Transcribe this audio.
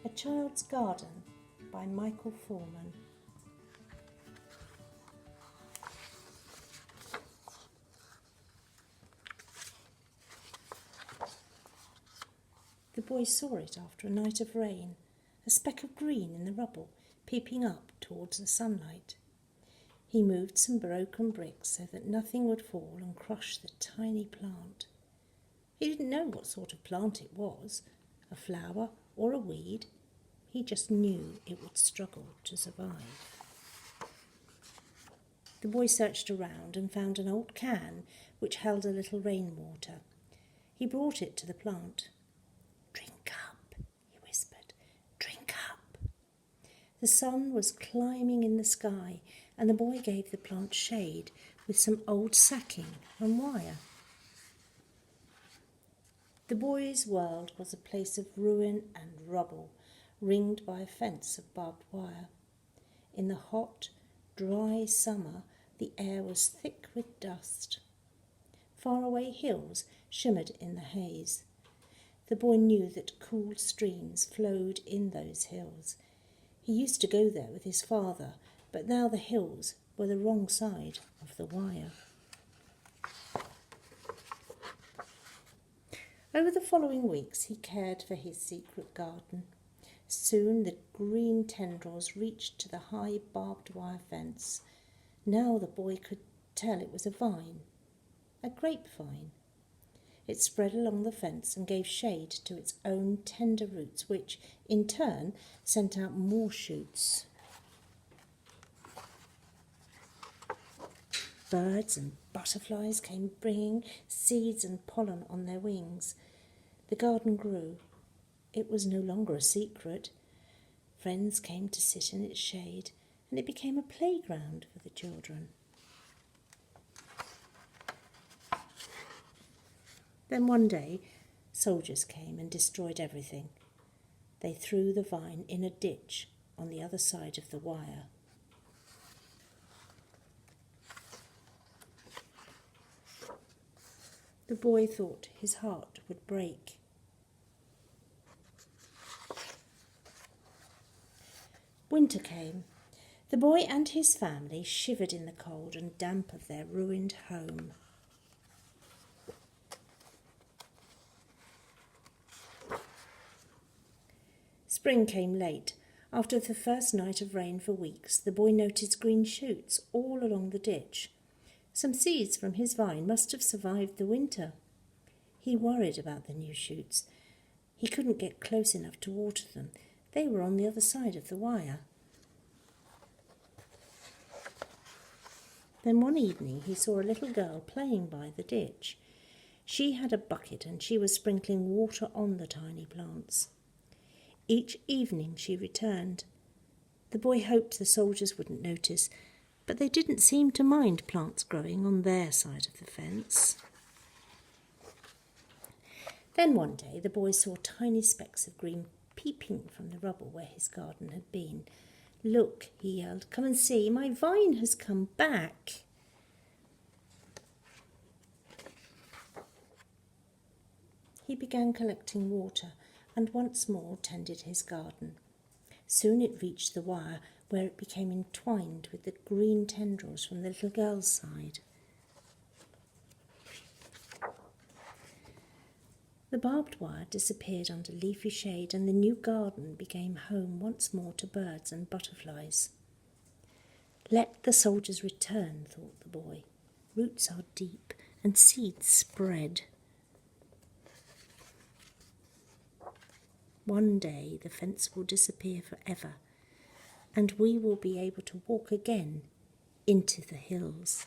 A Child's Garden by Michael Foreman. The boy saw it after a night of rain, a speck of green in the rubble, peeping up towards the sunlight. He moved some broken bricks so that nothing would fall and crush the tiny plant. He didn't know what sort of plant it was, a flower or a weed. He just knew it would struggle to survive. The boy searched around and found an old can which held a little rainwater. He brought it to the plant. "Drink up," he whispered, "drink up." The sun was climbing in the sky, and the boy gave the plant shade with some old sacking and wire. The boy's world was a place of ruin and rubble, ringed by a fence of barbed wire. In the hot, dry summer, the air was thick with dust. Faraway hills shimmered in the haze. The boy knew that cool streams flowed in those hills. He used to go there with his father, but now the hills were the wrong side of the wire. Over the following weeks he cared for his secret garden. Soon the green tendrils reached to the high barbed wire fence. Now the boy could tell it was a vine, a grapevine. It spread along the fence and gave shade to its own tender roots, which, in turn, sent out more shoots. Birds and butterflies came bringing seeds and pollen on their wings. The garden grew. It was no longer a secret. Friends came to sit in its shade, and it became a playground for the children. Then one day, soldiers came and destroyed everything. They threw the vine in a ditch on the other side of the wire. The boy thought his heart would break. Winter came. The boy and his family shivered in the cold and damp of their ruined home. Spring came late. After the first night of rain for weeks, the boy noticed green shoots all along the ditch. Some seeds from his vine must have survived the winter. He worried about the new shoots. He couldn't get close enough to water them. They were on the other side of the wire. Then one evening he saw a little girl playing by the ditch. She had a bucket and she was sprinkling water on the tiny plants. Each evening she returned. The boy hoped the soldiers wouldn't notice, but they didn't seem to mind plants growing on their side of the fence. Then one day the boy saw tiny specks of green peeping from the rubble where his garden had been. "Look," he yelled, "come and see, my vine has come back." He began collecting water and once more tended his garden. Soon it reached the wire, where it became entwined with the green tendrils from the little girl's side. The barbed wire disappeared under leafy shade, and the new garden became home once more to birds and butterflies. "Let the soldiers return," thought the boy. "Roots are deep and seeds spread." One day the fence will disappear forever, and we will be able to walk again into the hills.